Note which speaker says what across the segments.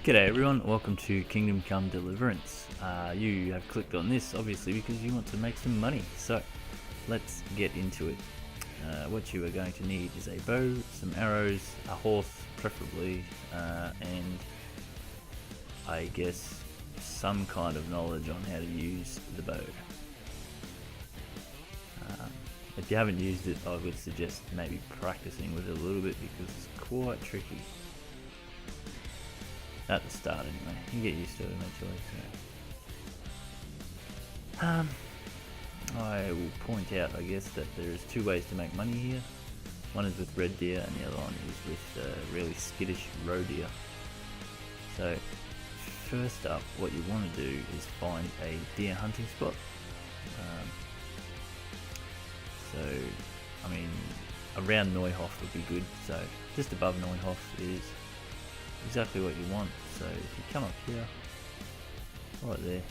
Speaker 1: G'day everyone, welcome to Kingdom Come Deliverance. You have clicked on this obviously because you want to make some money, so let's get into it. What you are going to need is a bow, some arrows, a horse preferably, and I guess some kind of knowledge on how to use the bow. If you haven't used it, I would suggest maybe practicing with it a little bit because it's quite tricky. At the start anyway, you get used to it eventually. So. I will point out, I guess, that there's two ways to make money here. One is with red deer and the other one is with really skittish roe deer. So first up, what you want to do is find a deer hunting spot. I mean, around Neuhof would be good, so just above Neuhof is exactly what you want. So if you come up here, right there,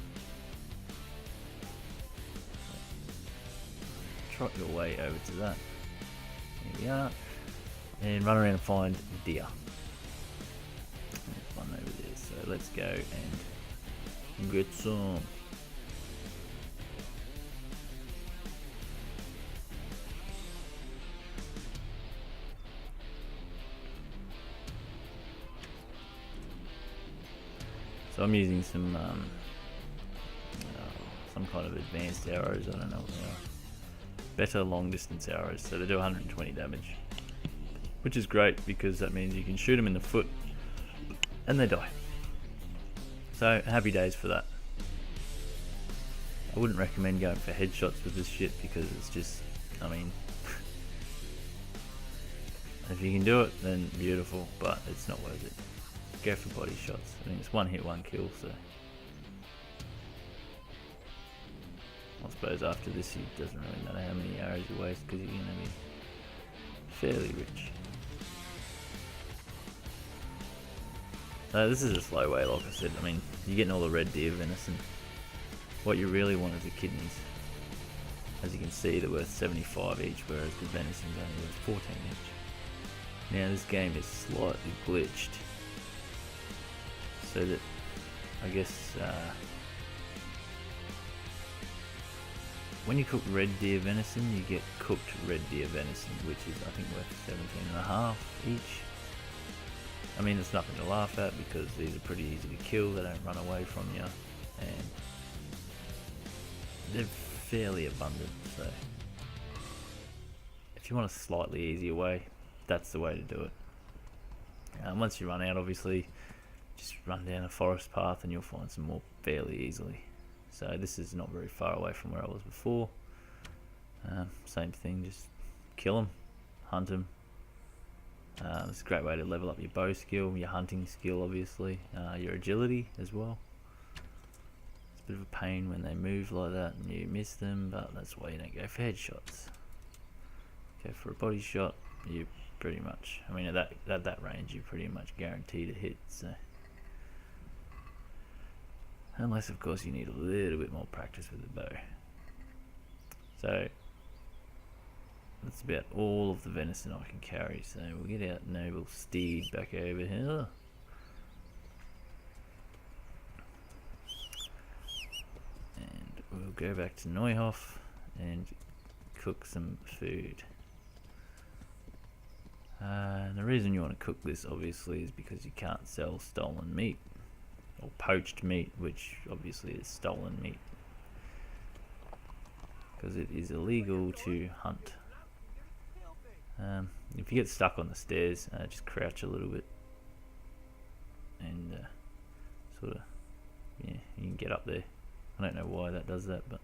Speaker 1: trot your way over to that, there we are, and run around and find deer. There's one over there, so let's go and get some. So I'm using some kind of advanced arrows, I don't know what they are. Better long distance arrows, so they do 120 damage. Which is great because that means you can shoot them in the foot and they die. So happy days for that. I wouldn't recommend going for headshots with this shit because it's just, I mean, if you can do it then beautiful, but it's not worth it. Go for body shots. I mean, it's one hit, one kill, so I suppose after this it doesn't really matter how many arrows you waste because you're going to be fairly rich. So this is a slow way, like I said. I mean, you're getting all the red deer venison. What you really want is the kidneys. As you can see, they're worth 75 each, whereas the venison's only worth 14 each. Now this game is slightly glitched, so that I guess when you cook red deer venison, you get cooked red deer venison, which is I think worth 17.5 each. I mean, it's nothing to laugh at because these are pretty easy to kill. They don't run away from you, and they're fairly abundant. So if you want a slightly easier way, that's the way to do it. Once you run out, obviously, just run down a forest path and you'll find some more fairly easily. So this is not very far away from where I was before. Same thing, just kill them, hunt them. It's a great way to level up your bow skill, your hunting skill obviously, your agility as well. It's a bit of a pain when they move like that and you miss them, but that's why you don't go for headshots. Go for a body shot, you pretty much, I mean at that range you're pretty much guaranteed to hit. So unless of course you need a little bit more practice with the bow. So that's about all of the venison I can carry, so we'll get our noble steed back over here. And we'll go back to Neuhof and cook some food. And the reason you want to cook this obviously is because you can't sell stolen meat. Or poached meat, which obviously is stolen meat, because it is illegal to hunt. If you get stuck on the stairs, just crouch a little bit and sort of, yeah, you can get up there. I don't know why that does that, but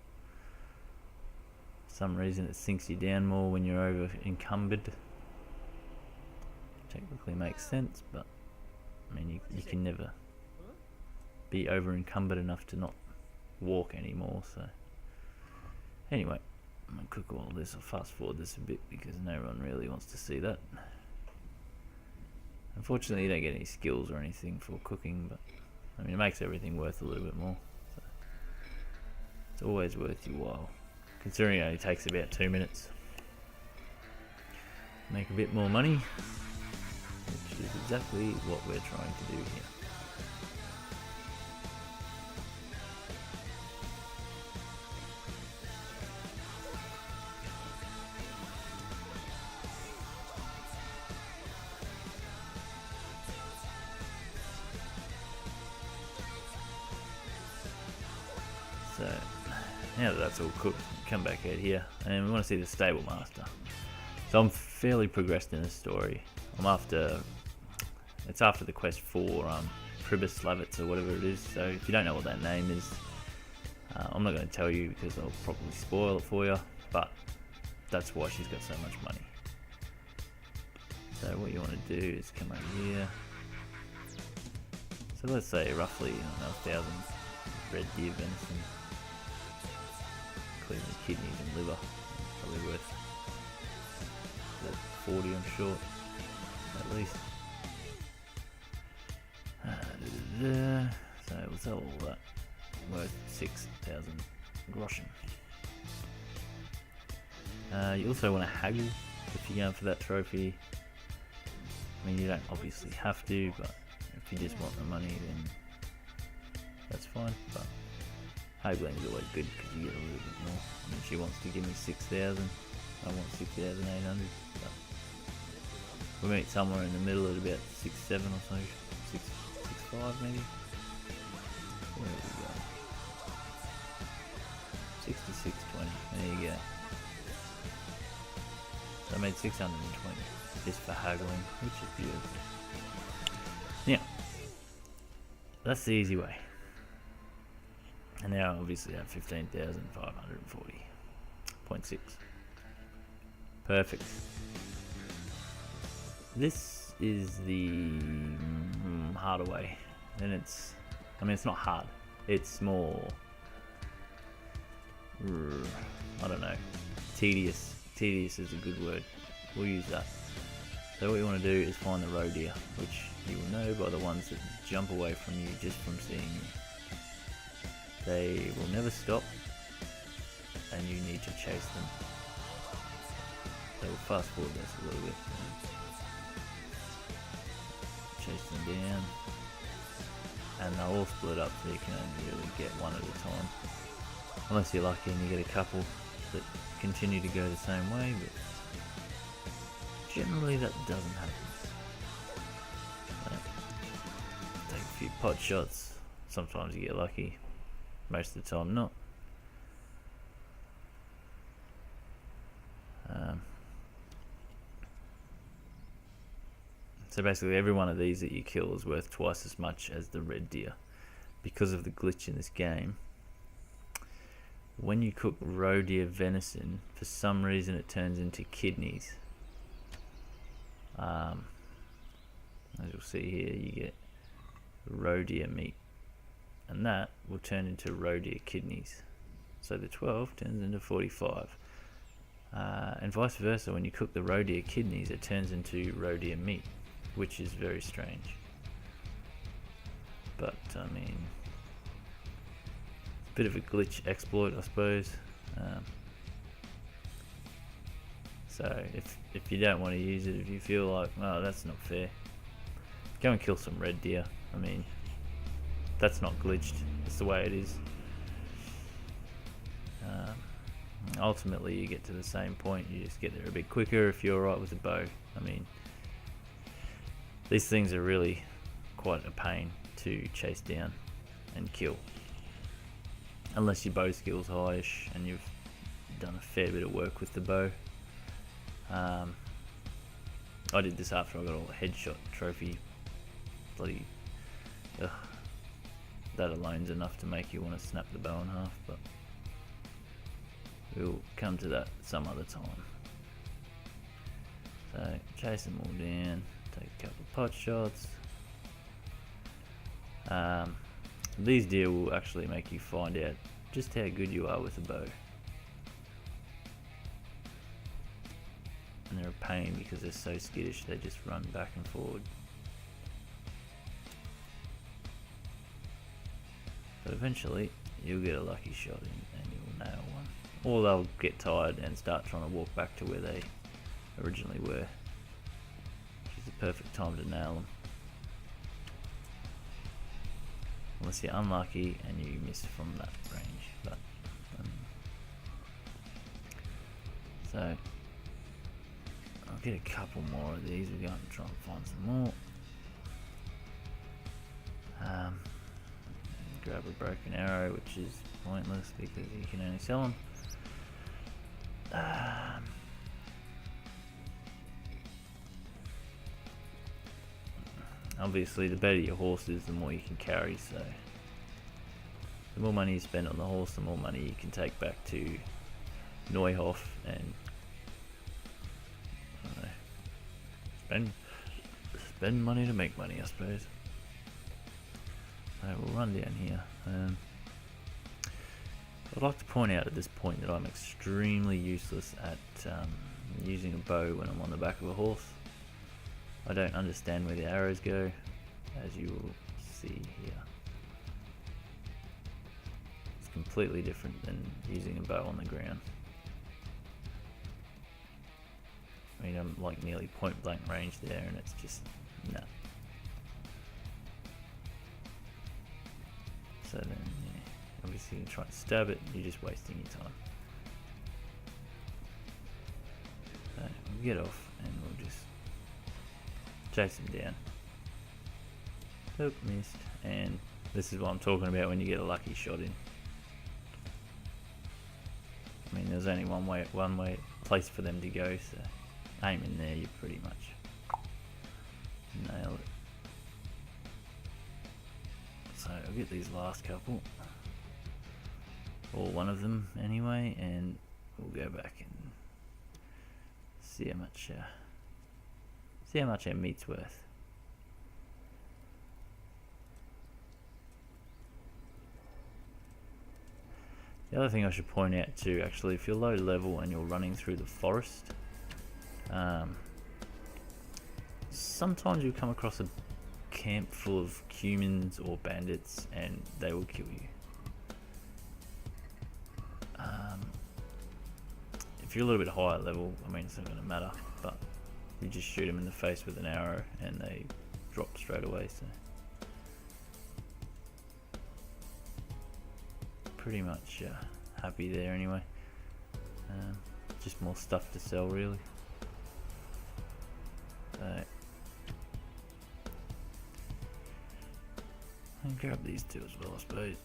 Speaker 1: for some reason it sinks you down more when you're over encumbered. Technically makes sense, but I mean you can never be over encumbered enough to not walk anymore. So anyway, I'm gonna cook all this. I'll fast forward this a bit because no one really wants to see that. Unfortunately you don't get any skills or anything for cooking, but I mean it makes everything worth a little bit more, so it's always worth your while, considering it only takes about 2 minutes. Make a bit more money, which is exactly what we're trying to do here. So now that that's all cooked, come back out here and we want to see the stable master. So I'm fairly progressed in the story. It's after the quest for Pribyslavitz or whatever it is. So if you don't know what that name is, I'm not going to tell you because I'll probably spoil it for you, but that's why she's got so much money. So what you want to do is come over here. So let's say roughly, I don't know, 1,000 red deer venison, including the kidneys and liver, probably worth 40, I'm sure, at least. So we'll sell all that, worth 6,000 Groshen. You also want to haggle if you're going for that trophy. I mean, you don't obviously have to, but if you just want the money, then that's fine. But haggling is always good because you get a little bit more. I mean, she wants to give me 6,000. I want 6,800. But we meet somewhere in the middle at about 6.7 or so, 6.5 maybe. Where are we going? 66.20. There you go. So I made 620 just for haggling, which is beautiful. Yeah, that's the easy way. And now obviously I have 15,540.6. Perfect. This is the harder way. And it's not hard. It's more, I don't know, tedious. Tedious is a good word. We'll use that. So what you want to do is find the roe deer, which you will know by the ones that jump away from you just from seeing you. They will never stop, and you need to chase them. So we'll fast forward this a little bit. Chase them down, and they'll all split up, so you can only really get one at a time. Unless you're lucky and you get a couple that continue to go the same way, but generally that doesn't happen. Take a few pot shots. Sometimes you get lucky, most of the time not. So basically every one of these that you kill is worth twice as much as the red deer. Because of the glitch in this game, when you cook roe deer venison, for some reason it turns into kidneys. As you'll see here, you get roe deer meat, and that will turn into roe deer kidneys. So the 12 turns into 45. And vice versa, when you cook the roe deer kidneys, it turns into roe deer meat, which is very strange. But I mean, it's a bit of a glitch exploit, I suppose. So if you don't want to use it, if you feel like, oh, that's not fair, go and kill some red deer. I mean, that's not glitched. It's the way it is. Ultimately, you get to the same point. You just get there a bit quicker if you're alright with a bow. I mean, these things are really quite a pain to chase down and kill. Unless your bow skill's highish and you've done a fair bit of work with the bow. I did this after I got all the headshot trophy. Bloody, that alone's enough to make you want to snap the bow in half, but we'll come to that some other time. So chase them all down, take a couple of pot shots. These deer will actually make you find out just how good you are with a bow. And they're a pain because they're so skittish, they just run back and forward. But eventually you'll get a lucky shot and you'll nail one. Or they'll get tired and start trying to walk back to where they originally were, which is the perfect time to nail them. Unless you're unlucky and you miss from that range. But so I'll get a couple more of these. We're going to try and find some more. Grab a broken arrow, which is pointless because you can only sell them. Obviously, the better your horse is, the more you can carry, so the more money you spend on the horse, the more money you can take back to Neuhof and I don't know, spend money to make money, I suppose. So we'll run down here. I'd like to point out at this point that I'm extremely useless at using a bow when I'm on the back of a horse. I don't understand where the arrows go, as you will see here. It's completely different than using a bow on the ground. I mean, I'm like nearly point blank range there, and it's just, no. So then, yeah, obviously you try to stab it, you're just wasting your time. So we'll get off, and we'll just chase him down. Oop, missed. And this is what I'm talking about when you get a lucky shot in. I mean, there's only one place for them to go, so aim in there, you pretty much nail it. So I'll get these last couple, or one of them anyway, and we'll go back and see how much our meat's worth. The other thing I should point out too, actually, if you're low level and you're running through the forest, sometimes you'll come across a camp full of humans or bandits and they will kill you. If you're a little bit higher level, I mean, it's not going to matter, but you just shoot them in the face with an arrow and they drop straight away, so pretty much happy there anyway. Just more stuff to sell, really. So and grab these two as well, I suppose.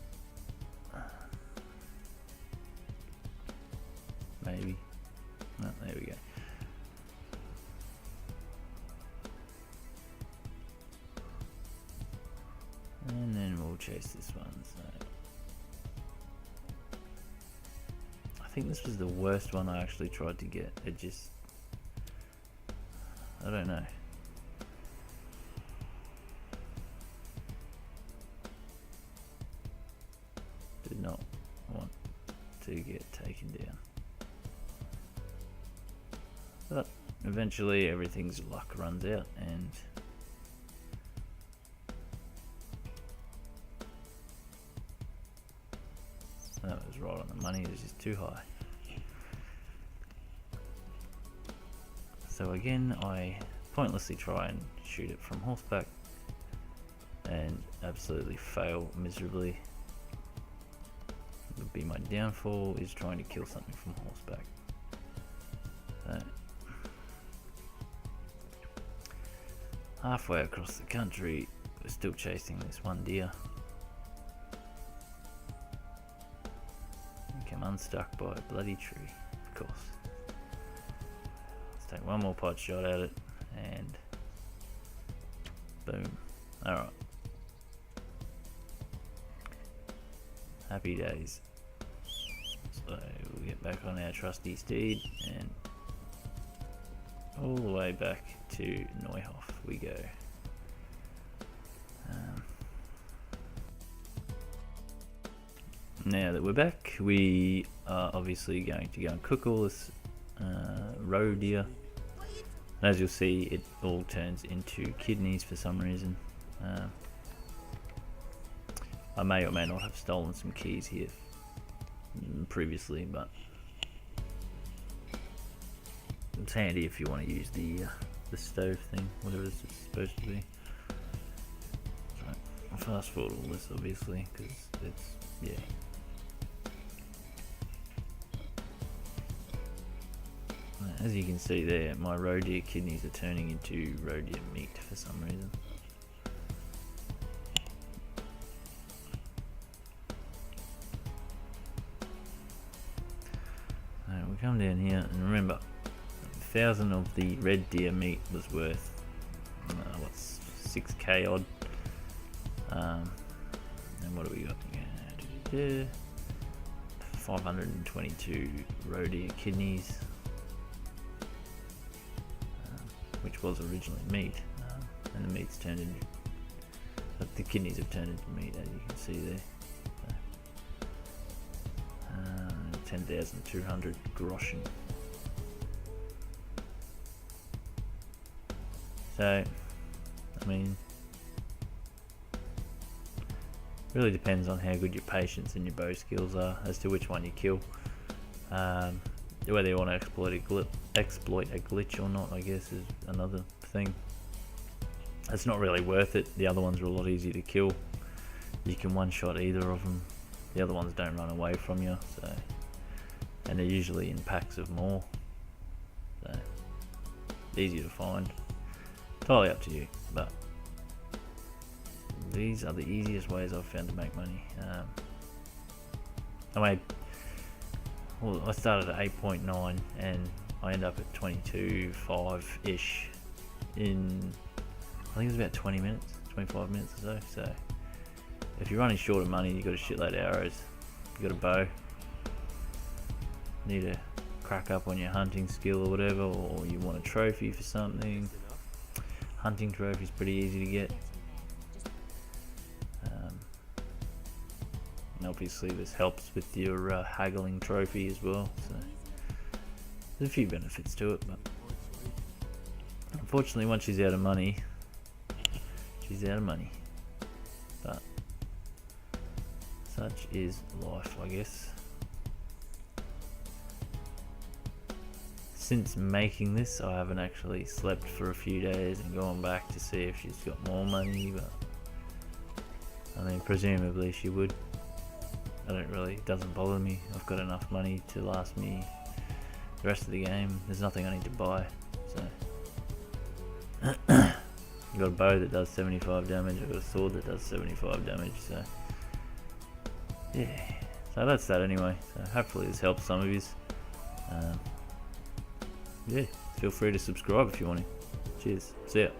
Speaker 1: Maybe. No, there we go. And then we'll chase this one. So I think this was the worst one I actually tried to get. It just, I don't know. Did not want to get taken down. But eventually everything's luck runs out, and that was right on the money. It was just too high. So again, I pointlessly try and shoot it from horseback and absolutely fail miserably. Would be my downfall, is trying to kill something from horseback. So halfway across the country, we're still chasing this one deer. Become unstuck by a bloody tree, of course. Let's take one more pot shot at it, and boom. Alright. Happy days. So we'll get back on our trusty steed and all the way back to Neuhof we go. Now that we're back, we are obviously going to go and cook all this roe deer. As you'll see, it all turns into kidneys for some reason. I may or may not have stolen some keys here previously, but it's handy if you want to use the stove thing, whatever this is supposed to be. So I'll fast forward all this obviously, because it's, yeah. As you can see there, my roe deer kidneys are turning into roe deer meat for some reason. we come down here, and remember, 1,000 of the red deer meat was worth what's 6k odd. And what do we got? 522 roe deer kidneys, which was originally meat, and the meat's turned into, the kidneys have turned into meat, as you can see there. 10,200 Groshen. So, I mean, really depends on how good your patience and your bow skills are as to which one you kill. Whether you want to exploit a glitch or not, I guess, is another thing. It's not really worth it. The other ones are a lot easier to kill. You can one-shot either of them. The other ones don't run away from you, so, and they're usually in packs of more, so easy to find. Totally up to you, but these are the easiest ways I've found to make money. I started at 8.9 and I end up at 22.5-ish in, I think it was about 20 minutes, 25 minutes or so. So if you're running short of money, you've got a shitload of arrows, you've got a bow, need to crack up on your hunting skill or whatever, or you want a trophy for something. Hunting trophy's pretty easy to get. And obviously this helps with your haggling trophy as well, so there's a few benefits to it, but unfortunately once she's out of money, she's out of money. But such is life, I guess. Since making this, I haven't actually slept for a few days and gone back to see if she's got more money, but I mean, presumably she would. It doesn't bother me. I've got enough money to last me the rest of the game. There's nothing I need to buy, so. I've got a bow that does 75 damage, I've got a sword that does 75 damage, so yeah. So that's that anyway, so hopefully this helps some of you. Yeah, feel free to subscribe if you want to. Cheers, see ya.